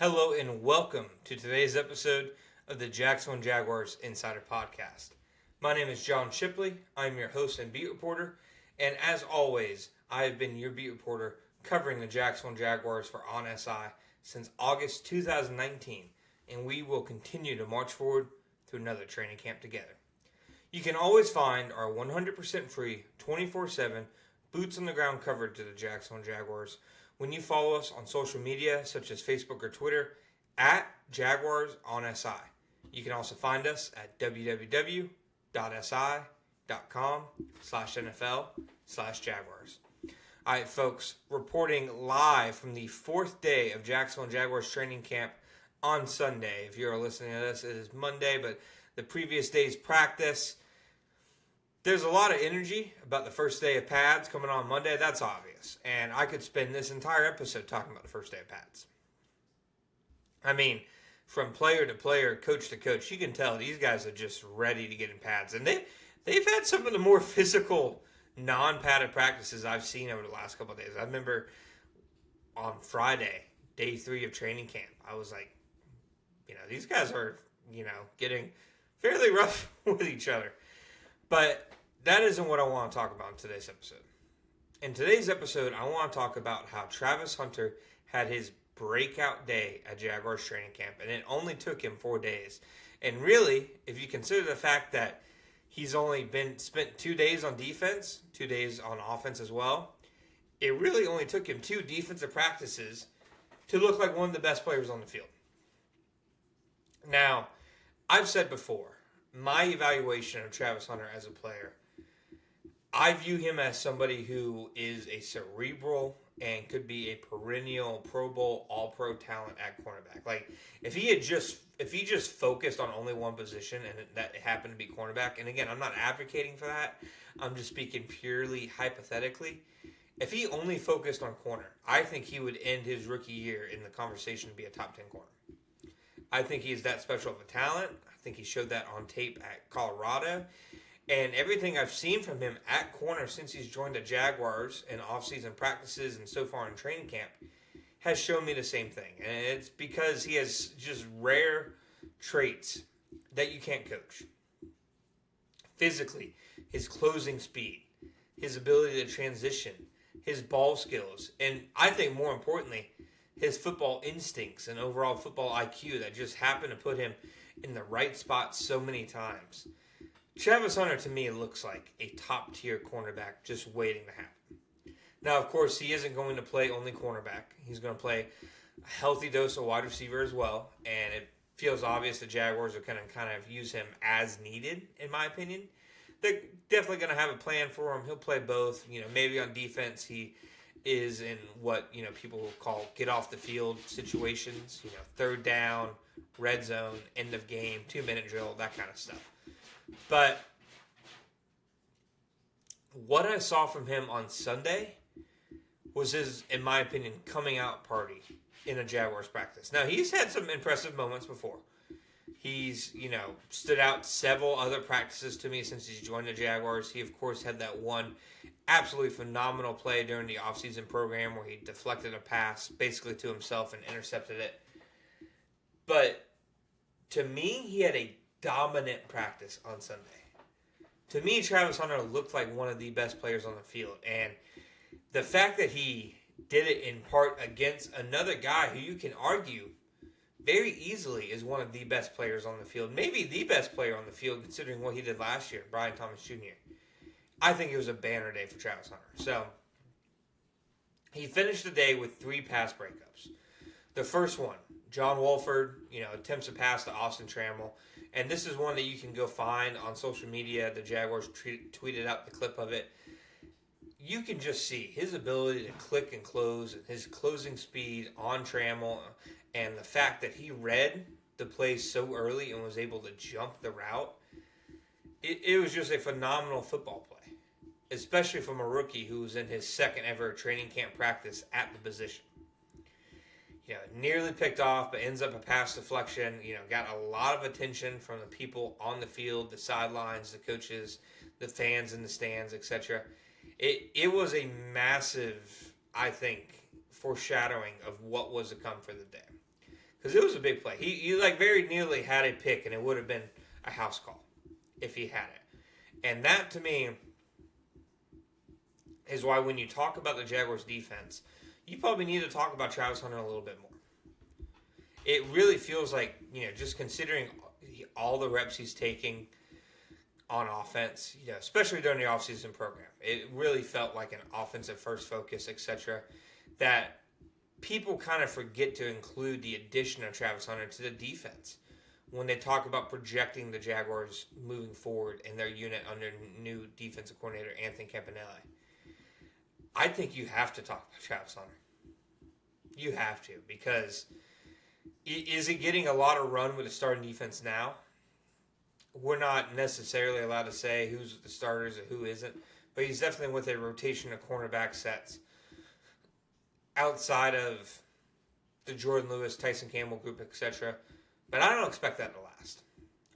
Hello and welcome to today's episode of the Jacksonville Jaguars Insider Podcast. My name is John Shipley. I'm your host and beat reporter, and as always, I have been your beat reporter covering the Jacksonville Jaguars for On SI since August 2019, and we will continue to march forward to another training camp together. You can always find our 100% free, 24/7 boots on the ground coverage of the Jacksonville Jaguars when you follow us on social media such as Facebook or Twitter at Jaguars on SI. You can also find us at www.si.com/NFL/Jaguars. All right, folks, reporting live from the fourth day of Jacksonville Jaguars training camp on Sunday. If you're listening to this, it is Monday, but the previous day's practice. There's a lot of energy about the first day of pads coming on Monday. That's obvious. And I could spend this entire episode talking about the first day of pads. I mean, from player to player, coach to coach, you can tell these guys are just ready to get in pads. And they've had some of the more physical, non-padded practices I've seen over the last couple of days. I remember on Friday, day 3 of training camp, I was like, these guys are, getting fairly rough with each other. But that isn't what I want to talk about in today's episode. In today's episode, I want to talk about how Travis Hunter had his breakout day at Jaguars training camp, and it only took him 4 days. And really, if you consider the fact that he's only spent 2 days on defense, 2 days on offense as well, it really only took him 2 defensive practices to look like one of the best players on the field. Now, I've said before, my evaluation of Travis Hunter as a player, I view him as somebody who is a cerebral and could be a perennial Pro Bowl, All-Pro talent at cornerback. Like, if he just focused on only one position and that happened to be cornerback, and again, I'm not advocating for that. I'm just speaking purely hypothetically. If he only focused on corner, I think he would end his rookie year in the conversation to be a top 10 corner. I think he's that special of a talent. I think he showed that on tape at Colorado. And everything I've seen from him at corner since he's joined the Jaguars in offseason practices and so far in training camp has shown me the same thing. And it's because he has just rare traits that you can't coach. Physically, his closing speed, his ability to transition, his ball skills, and I think more importantly, his football instincts and overall football IQ that just happen to put him in the right spot so many times. Travis Hunter, to me, looks like a top-tier cornerback just waiting to happen. Now, of course, he isn't going to play only cornerback. He's going to play a healthy dose of wide receiver as well, and it feels obvious the Jaguars are going to kind of use him as needed, in my opinion. They're definitely going to have a plan for him. He'll play both. Maybe on defense he is in what people will call get off the field situations, third down, red zone, end of game, 2-minute drill, that kind of stuff. But what I saw from him on Sunday was his, in my opinion, coming out party in a Jaguars practice. Now, he's had some impressive moments before. He's, stood out several other practices to me since he's joined the Jaguars. He, of course, had that one absolutely phenomenal play during the offseason program where he deflected a pass basically to himself and intercepted it. But to me, he had a dominant practice on Sunday. To me, Travis Hunter looked like one of the best players on the field. And the fact that he did it in part against another guy who you can argue very easily is one of the best players on the field, maybe the best player on the field considering what he did last year, Brian Thomas Jr. I think it was a banner day for Travis Hunter. So, he finished the day with 3 pass breakups. The first one, John Wolford, attempts a pass to Austin Trammell. And this is one that you can go find on social media. The Jaguars tweeted out the clip of it. You can just see his ability to click and close and his closing speed on Trammell and the fact that he read the play so early and was able to jump the route. It was just a phenomenal football play, especially from a rookie who was in his second ever training camp practice at the position. Nearly picked off, but ends up a pass deflection. Got a lot of attention from the people on the field, the sidelines, the coaches, the fans in the stands, etc. It was a massive, I think, foreshadowing of what was to come for the day. Because it was a big play. He like very nearly had a pick, and it would have been a house call if he had it. And that, to me, is why when you talk about the Jaguars' defense, you probably need to talk about Travis Hunter a little bit more. It really feels like, just considering all the reps he's taking on offense, especially during the offseason program, it really felt like an offensive first focus, etc., that people kind of forget to include the addition of Travis Hunter to the defense when they talk about projecting the Jaguars moving forward in their unit under new defensive coordinator Anthony Campanelli. I think you have to talk about Travis Hunter. You have to, because is it getting a lot of run with the starting defense now? We're not necessarily allowed to say who's the starters and who isn't, but he's definitely with a rotation of cornerback sets outside of the Jordan Lewis, Tyson Campbell group, etc. But I don't expect that to last.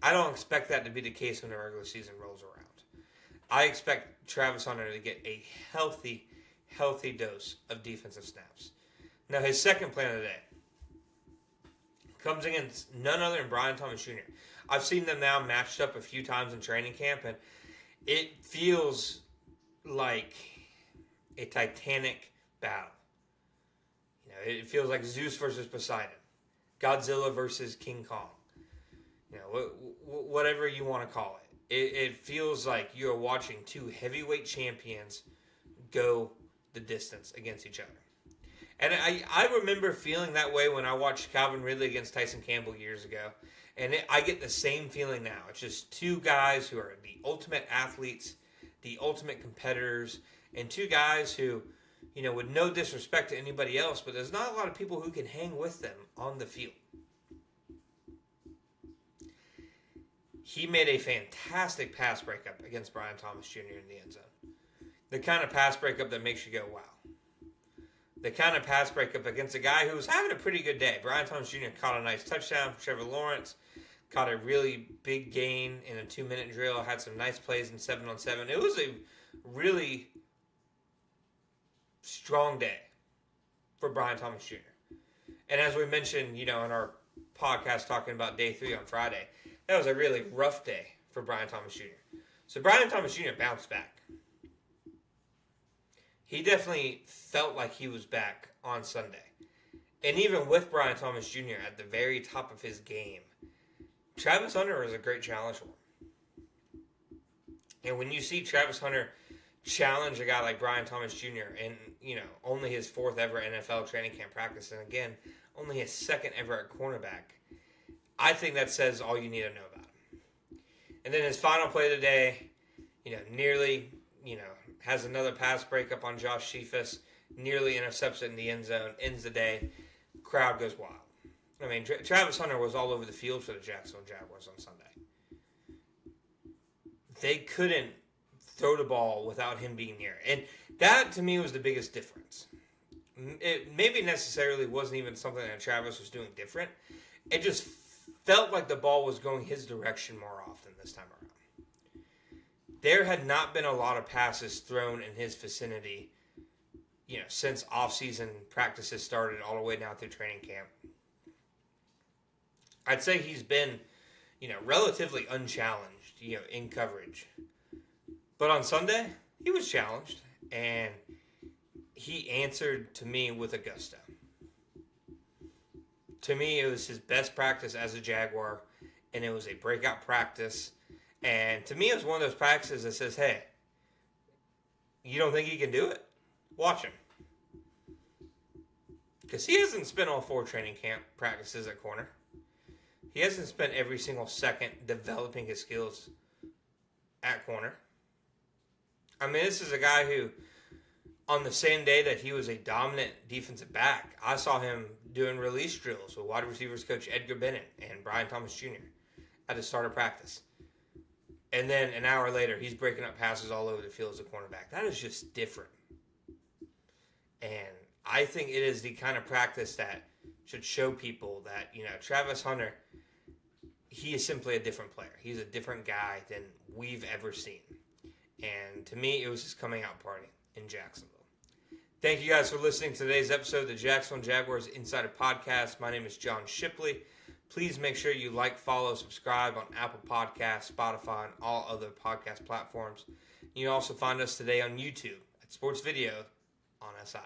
I don't expect that to be the case when the regular season rolls around. I expect Travis Hunter to get a healthy dose of defensive snaps. Now, his second play of the day comes against none other than Brian Thomas Jr. I've seen them now matched up a few times in training camp, and it feels like a titanic battle. It feels like Zeus versus Poseidon, Godzilla versus King Kong. Whatever you want to call it. It feels like you're watching two heavyweight champions go the distance against each other. And I remember feeling that way when I watched Calvin Ridley against Tyson Campbell years ago. And I get the same feeling now. It's just two guys who are the ultimate athletes, the ultimate competitors, and two guys who, with no disrespect to anybody else, but there's not a lot of people who can hang with them on the field. He made a fantastic pass breakup against Brian Thomas Jr. in the end zone. The kind of pass breakup that makes you go, wow. The kind of pass breakup against a guy who was having a pretty good day. Brian Thomas Jr. caught a nice touchdown from Trevor Lawrence, caught a really big gain in a 2-minute drill, had some nice plays in 7-on-7. It was a really strong day for Brian Thomas Jr. And as we mentioned, in our podcast talking about day 3 on Friday, that was a really rough day for Brian Thomas Jr. So Brian Thomas Jr. bounced back. He definitely felt like he was back on Sunday. And even with Brian Thomas Jr. at the very top of his game, Travis Hunter is a great challenge for him. And when you see Travis Hunter challenge a guy like Brian Thomas Jr. in, only his 4th ever NFL training camp practice, and again, only his 2nd ever at cornerback, I think that says all you need to know about him. And then his final play of the day, nearly, has another pass breakup on Josh Cephas, nearly intercepts it in the end zone, ends the day, crowd goes wild. I mean, Travis Hunter was all over the field for the Jacksonville Jaguars on Sunday. They couldn't throw the ball without him being near. And that, to me, was the biggest difference. It maybe necessarily wasn't even something that Travis was doing different. It just felt like the ball was going his direction more often this time around. There had not been a lot of passes thrown in his vicinity, since off-season practices started all the way down through training camp. I'd say he's been, relatively unchallenged, in coverage. But on Sunday, he was challenged, and he answered to me with a gusto. To me, it was his best practice as a Jaguar, and it was a breakout practice. And to me, it was one of those practices that says, hey, you don't think he can do it? Watch him. Because he hasn't spent all 4 training camp practices at corner. He hasn't spent every single second developing his skills at corner. I mean, this is a guy who, on the same day that he was a dominant defensive back, I saw him doing release drills with wide receivers coach Edgar Bennett and Brian Thomas Jr. at the start of practice. And then an hour later, he's breaking up passes all over the field as a cornerback. That is just different. And I think it is the kind of practice that should show people that, Travis Hunter, he is simply a different player. He's a different guy than we've ever seen. And to me, it was his coming out party in Jacksonville. Thank you guys for listening to today's episode of the Jacksonville Jaguars Insider Podcast. My name is John Shipley. Please make sure you like, follow, subscribe on Apple Podcasts, Spotify, and all other podcast platforms. You can also find us today on YouTube at Sports Video on SI.